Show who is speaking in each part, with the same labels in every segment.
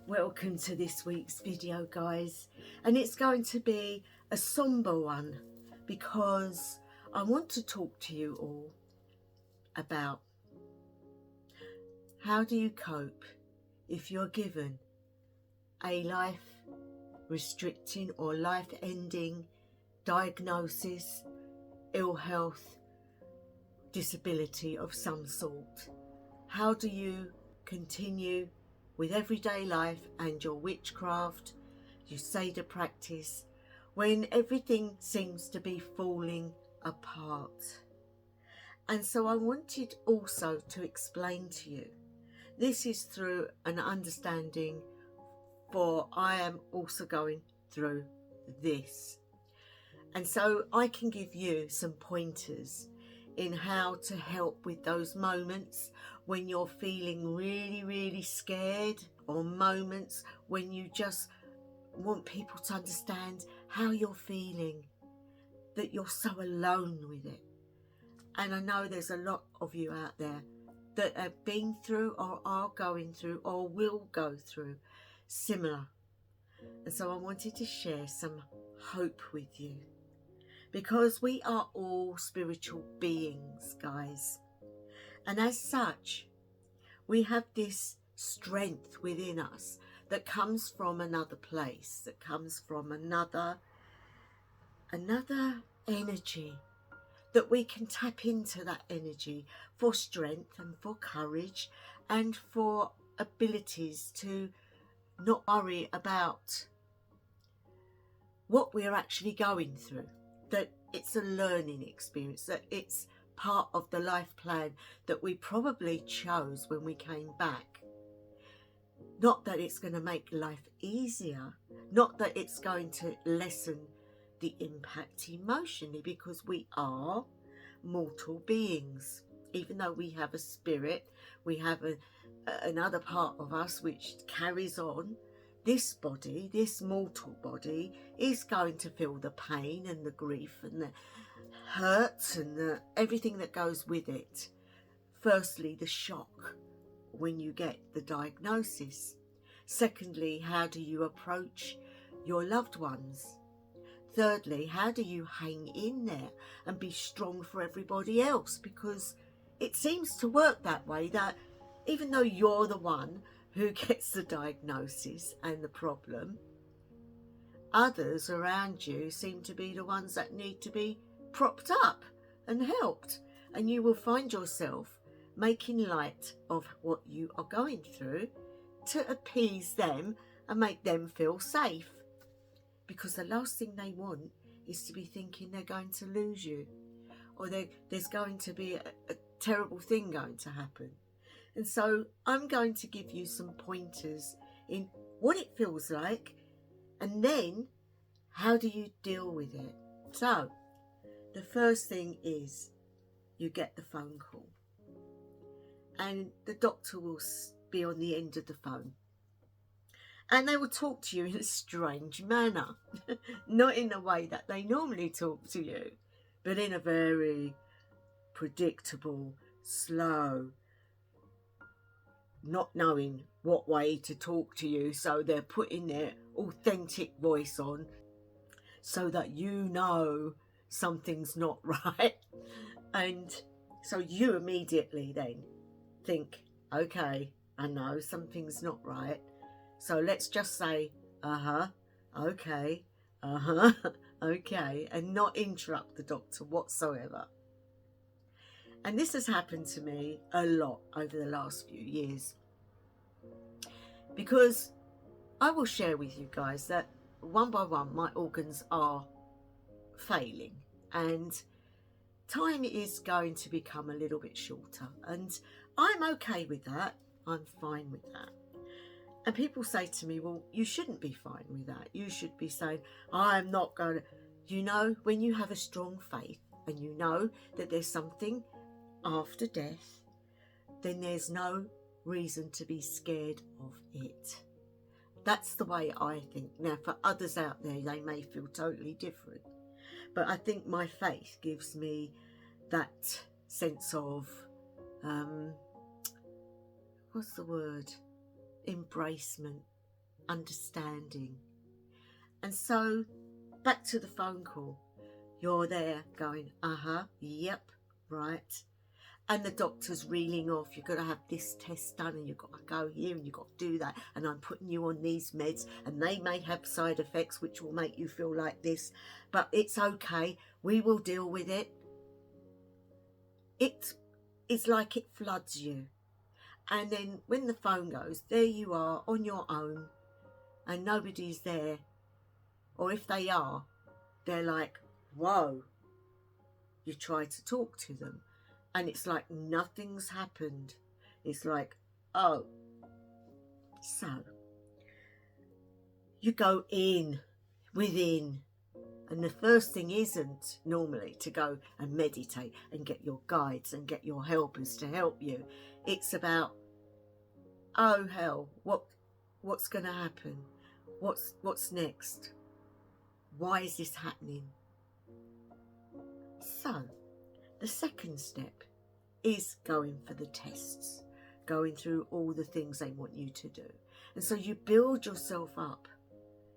Speaker 1: Welcome to this week's video, guys, and it's going to be a somber one because I want to talk to you all about how do you cope if you're given a life restricting or life ending diagnosis, ill health, disability of some sort. How do you continue with everyday life and your witchcraft, your Seiðr practice, when everything seems to be falling apart? And so I wanted also to explain to you, this is through an understanding, for I am also going through this. And so I can give you some pointers in how to help with those moments when you're feeling really scared, or moments when you just want people to understand how you're feeling, that you're so alone with it. And I know there's a lot of you out there that have been through or are going through or will go through similar. And so I wanted to share some hope with you, because we are all spiritual beings, guys. And as such, we have this strength within us that comes from another place, that comes from another energy, that we can tap into that energy for strength and for courage and for abilities to not worry about what we're actually going through, that it's a learning experience, that it's part of the life plan that we probably chose when we came back. Not that it's going to make life easier, not that it's going to lessen the impact emotionally, because we are mortal beings. Even though we have a spirit, we have another part of us which carries on. This body, this mortal body, is going to feel the pain and the grief and the hurt and everything that goes with it. Firstly, the shock when you get the diagnosis. Secondly, how do you approach your loved ones? Thirdly, how do you hang in there and be strong for everybody else? Because it seems to work that way, that even though you're the one who gets the diagnosis and the problem, others around you seem to be the ones that need to be propped up and helped. And you will find yourself making light of what you are going through to appease them and make them feel safe. Because the last thing they want is to be thinking they're going to lose you, or there's going to be a terrible thing going to happen. And so I'm going to give you some pointers in what it feels like, and then how do you deal with it. So the first thing is you get the phone call, and the doctor will be on the end of the phone, and they will talk to you in a strange manner. Not in the way that they normally talk to you, but in a very predictable, slow, not knowing what way to talk to you. So they're putting their authentic voice on so that you know something's not right. And so you immediately then think, okay, I know something's not right. So let's just say, okay, okay, and not interrupt the doctor whatsoever. And this has happened to me a lot over the last few years, because I will share with you guys that one by one my organs are failing, and time is going to become a little bit shorter, and I'm okay with that. I'm fine with that. And people say to me, well, you shouldn't be fine with that. You should be saying, I'm not going to. You know, when you have a strong faith and you know that there's something after death, then there's no reason to be scared of it. That's the way I think. Now, for others out there, they may feel totally different. But I think my faith gives me that sense of, what's the word? Embracement. understanding. And so back to the phone call. You're there going, yep, right. And the doctor's reeling off, you've got to have this test done and you've got to go here and you've got to do that. And I'm putting you on these meds and they may have side effects which will make you feel like this. But it's okay. We will deal with it. It's like it floods you. And then when the phone goes, there you are on your own and nobody's there. Or if they are, they're like, whoa. You try to talk to them and it's like nothing's happened. It's like, oh. So you go within. And the first thing isn't normally to go and meditate and get your guides and get your helpers to help you. It's about, oh hell, what's going to happen? What's next? Why is this happening? So the second step is going for the tests, going through all the things they want you to do. And so you build yourself up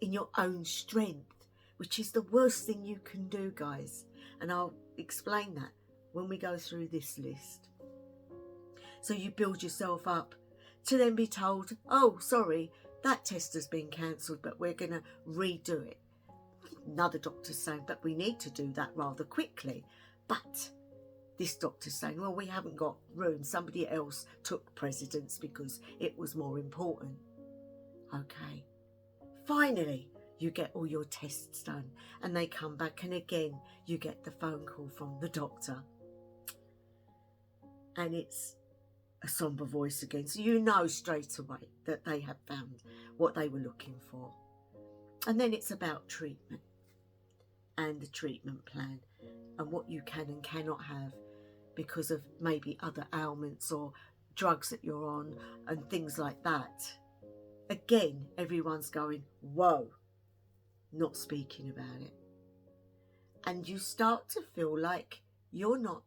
Speaker 1: in your own strength, which is the worst thing you can do, guys. And I'll explain that when we go through this list. So you build yourself up to then be told, oh, sorry, that test has been cancelled, but we're going to redo it. Another doctor's saying, but we need to do that rather quickly. But this doctor's saying, well, we haven't got room. Somebody else took precedence because it was more important. Okay. Finally, you get all your tests done and they come back. And again, you get the phone call from the doctor. And it's a somber voice again. So you know straight away that they have found what they were looking for. And then it's about treatment and the treatment plan and what you can and cannot have because of maybe other ailments or drugs that you're on and things like that. Again, everyone's going, whoa, not speaking about it. And you start to feel like you're not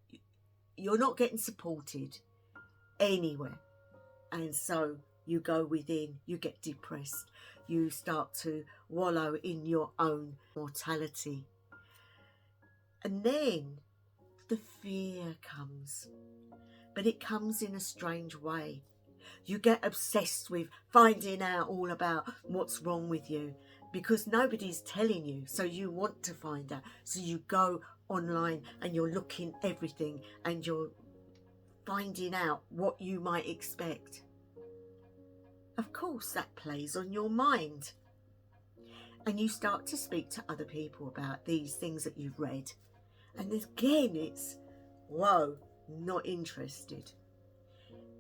Speaker 1: getting supported anywhere. And so you go within, you get depressed, you start to wallow in your own mortality. And then the fear comes, but it comes in a strange way. You get obsessed with finding out all about what's wrong with you because nobody's telling you, so you want to find out. So you go online and you're looking everything and you're finding out what you might expect. Of course, that plays on your mind. And you start to speak to other people about these things that you've read. And again, it's, whoa, not interested.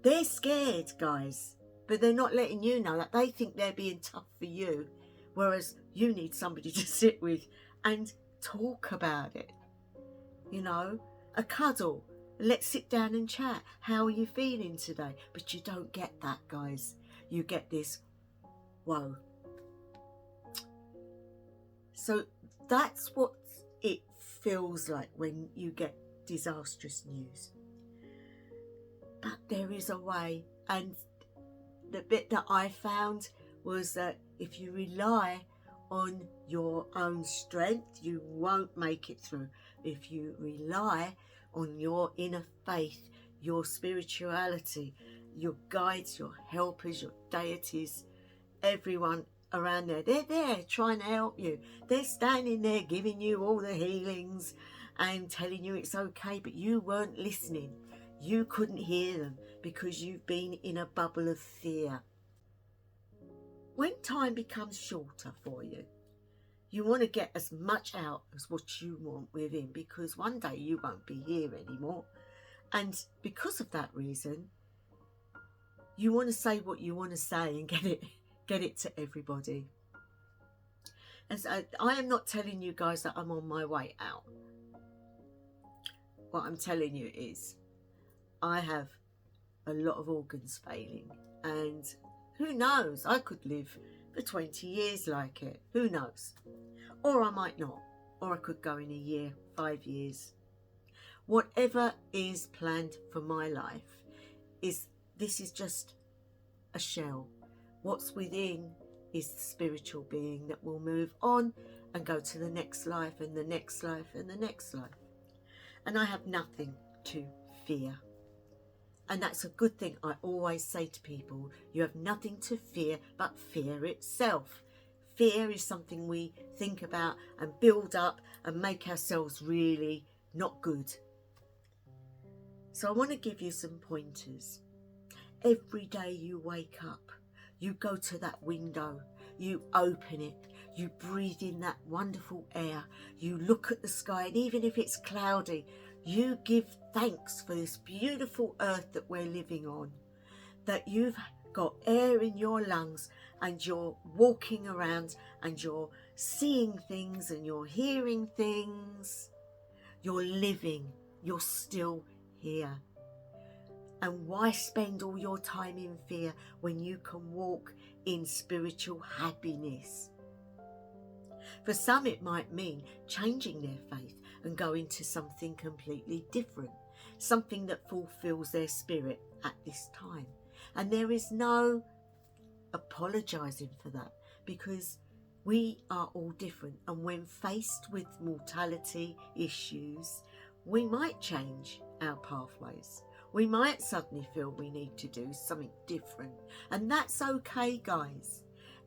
Speaker 1: They're scared, guys, but they're not letting you know that they think they're being tough for you, whereas you need somebody to sit with and talk about it. You know, a cuddle. Let's sit down and chat. How are you feeling today? But you don't get that, guys. You get this, whoa. So that's what it feels like when you get disastrous news. But there is a way, and the bit that I found was that if you rely on your own strength, you won't make it through. If you rely on your inner faith, your spirituality, your guides, your helpers, your deities, everyone around there, they're there trying to help you. They're standing there giving you all the healings and telling you it's okay, but you weren't listening. You couldn't hear them because you've been in a bubble of fear. When time becomes shorter for you, you want to get as much out as what you want within, because one day you won't be here anymore. And because of that reason, you want to say what you want to say and get it to everybody. And so I am not telling you guys that I'm on my way out. What I'm telling you is I have a lot of organs failing, and who knows, I could live for 20 years like it. Who knows? Or I might not. Or I could go in a year, 5 years. Whatever is planned for my life this is just a shell. What's within is the spiritual being that will move on and go to the next life and the next life and the next life. And I have nothing to fear. And that's a good thing. I always say to people, you have nothing to fear but fear itself. Fear is something we think about and build up and make ourselves really not good. So I want to give you some pointers. Every day you wake up, you go to that window, you open it, you breathe in that wonderful air, you look at the sky, and even if it's cloudy, you give thanks for this beautiful earth that we're living on, that you've got air in your lungs and you're walking around and you're seeing things and you're hearing things, you're living, you're still here. And why spend all your time in fear when you can walk in spiritual happiness? For some it might mean changing their faith and going to something completely different, something that fulfills their spirit at this time. And there is no apologising for that, because we are all different, and when faced with mortality issues, we might change our pathways. We might suddenly feel we need to do something different, and that's okay, guys.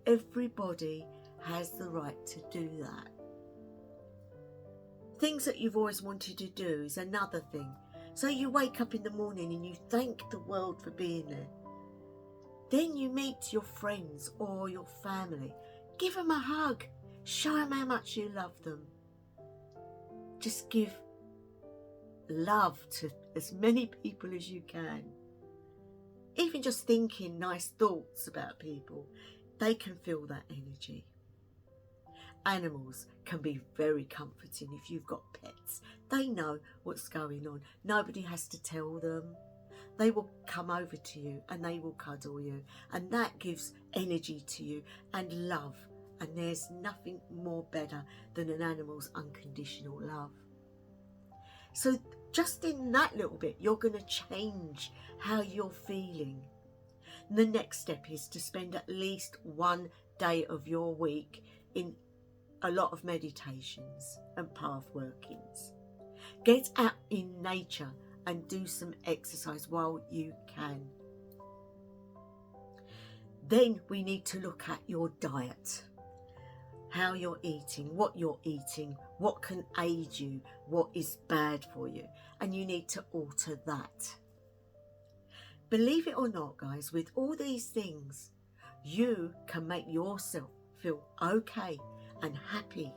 Speaker 1: Everybody has the right to do that. Things that you've always wanted to do is another thing. So you wake up in the morning and you thank the world for being there. Then you meet your friends or your family. Give them a hug. Show them how much you love them. Just give love to as many people as you can. Even just thinking nice thoughts about people, they can feel that energy. Animals can be very comforting if you've got pets. They know what's going on. Nobody has to tell them. They will come over to you and they will cuddle you, and that gives energy to you and love. And there's nothing more better than an animal's unconditional love. So just in that little bit, you're going to change how you're feeling. And the next step is to spend at least one day of your week in a lot of meditations and path workings. Get out in nature and do some exercise while you can. Then we need to look at your diet. How you're eating, what can aid you, what is bad for you, and you need to alter that. Believe it or not, guys, with all these things, you can make yourself feel okay and happy.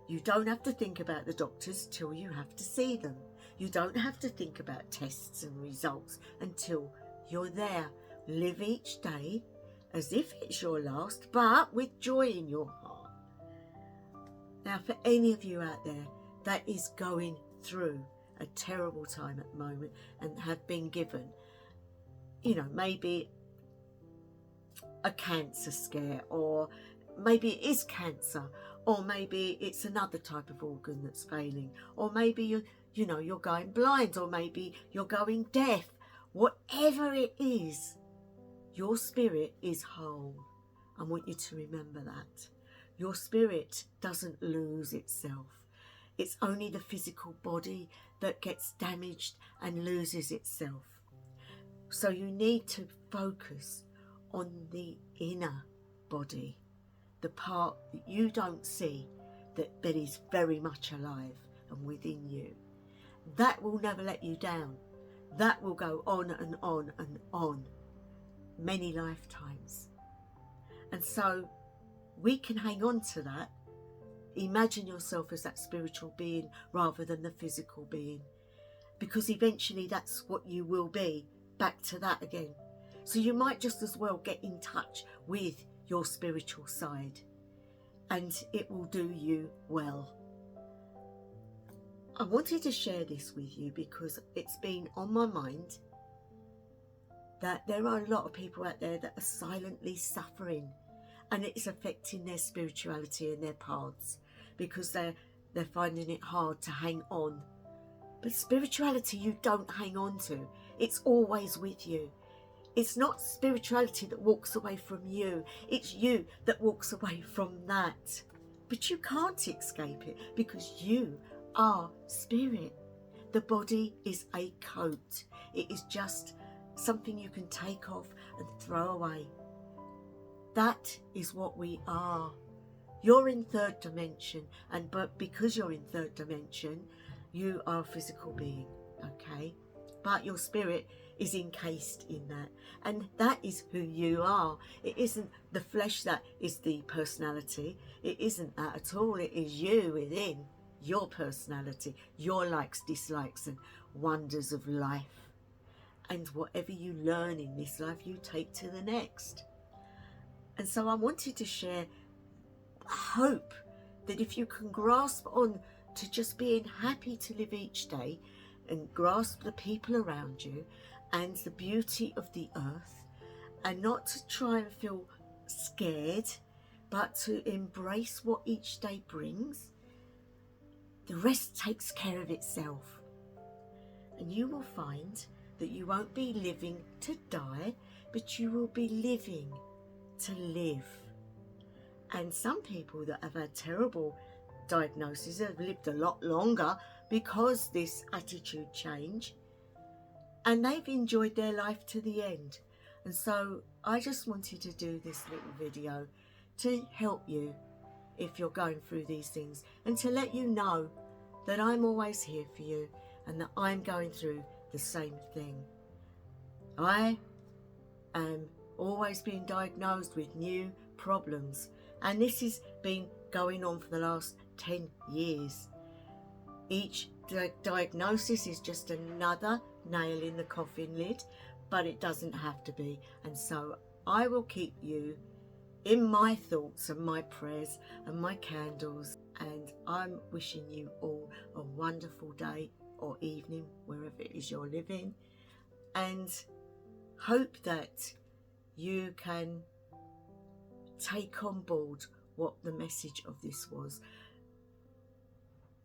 Speaker 1: You don't have to think about the doctors till you have to see them. You don't have to think about tests and results until you're there. Live each day as if it's your last, but with joy in your heart. Now, for any of you out there that is going through a terrible time at the moment and have been given, maybe a cancer scare, or maybe it is cancer, or maybe it's another type of organ that's failing, or maybe you're going blind, or maybe you're going deaf. Whatever it is, your spirit is whole. I want you to remember that. Your spirit doesn't lose itself. It's only the physical body that gets damaged and loses itself. So you need to focus on the inner body, the part that you don't see that is very much alive and within you. That will never let you down. That will go on and on and on, many lifetimes. And so we can hang on to that. Imagine yourself as that spiritual being rather than the physical being, because eventually that's what you will be, back to that again. So you might just as well get in touch with your spiritual side, and it will do you well. I wanted to share this with you because it's been on my mind that there are a lot of people out there that are silently suffering, and it's affecting their spirituality and their paths because they're finding it hard to hang on. But spirituality you don't hang on to. It's always with you. It's not spirituality that walks away from you. It's you that walks away from that. But you can't escape it because you are spirit. The body is a coat. It is just something you can take off and throw away. That is what we are. You're in third dimension, but because you're in third dimension, you are a physical being, okay? But your spirit is encased in that, and that is who you are. It isn't the flesh that is the personality. It isn't that at all. It is you within your personality, your likes, dislikes, and wonders of life. And whatever you learn in this life, you take to the next. And so I wanted to share hope that if you can grasp on to just being happy to live each day and grasp the people around you and the beauty of the earth, and not to try and feel scared, but to embrace what each day brings, the rest takes care of itself. And you will find that you won't be living to die, but you will be living to live. And some people that have had terrible diagnoses have lived a lot longer because this attitude change, and they've enjoyed their life to the end. And so I just wanted to do this little video to help you if you're going through these things, and to let you know that I'm always here for you and that I'm going through the same thing. I am always being diagnosed with new problems, and this has been going on for the last 10 years. Each diagnosis is just another nail in the coffin lid, but it doesn't have to be. And so I will keep you in my thoughts and my prayers and my candles, and I'm wishing you all a wonderful day or evening wherever it is you're living, and hope that you can take on board what the message of this was.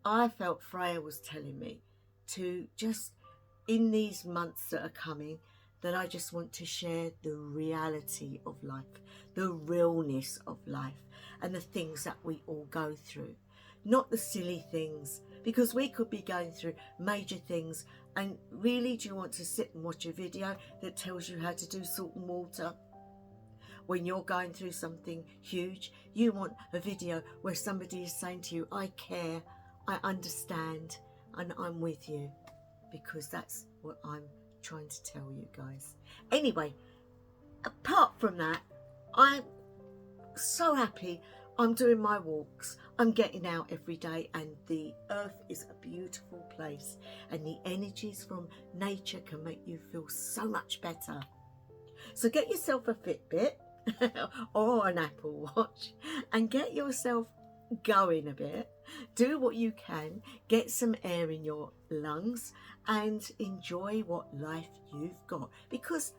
Speaker 1: I felt Freya was telling me to just, in these months that are coming, that I just want to share the reality of life, the realness of life, and the things that we all go through. Not the silly things, because we could be going through major things, and really, do you want to sit and watch a video that tells you how to do salt and water? When you're going through something huge, you want a video where somebody is saying to you, I care, I understand, and I'm with you, because that's what I'm trying to tell you guys. Anyway, apart from that, I'm so happy. I'm doing my walks, I'm getting out every day, and the earth is a beautiful place, and the energies from nature can make you feel so much better. So get yourself a Fitbit or an Apple Watch and get yourself going a bit. Do what you can, get some air in your lungs, and enjoy what life you've got, because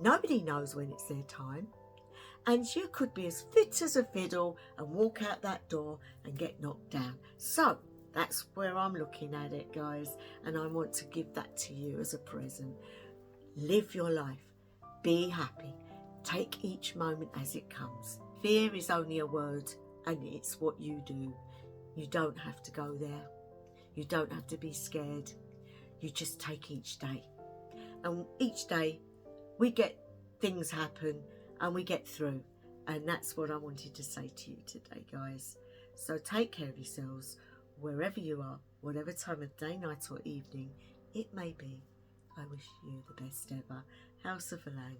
Speaker 1: nobody knows when it's their time, and you could be as fit as a fiddle and walk out that door and get knocked down. So that's where I'm looking at it, guys, and I want to give that to you as a present. Live your life, be happy, take each moment as it comes. Fear is only a word, and it's what you do. You don't have to go there. You don't have to be scared. You just take each day. And each day we get things happen and we get through. And that's what I wanted to say to you today, guys. So take care of yourselves wherever you are, whatever time of day, night or evening it may be. I wish you the best ever. House of Alang.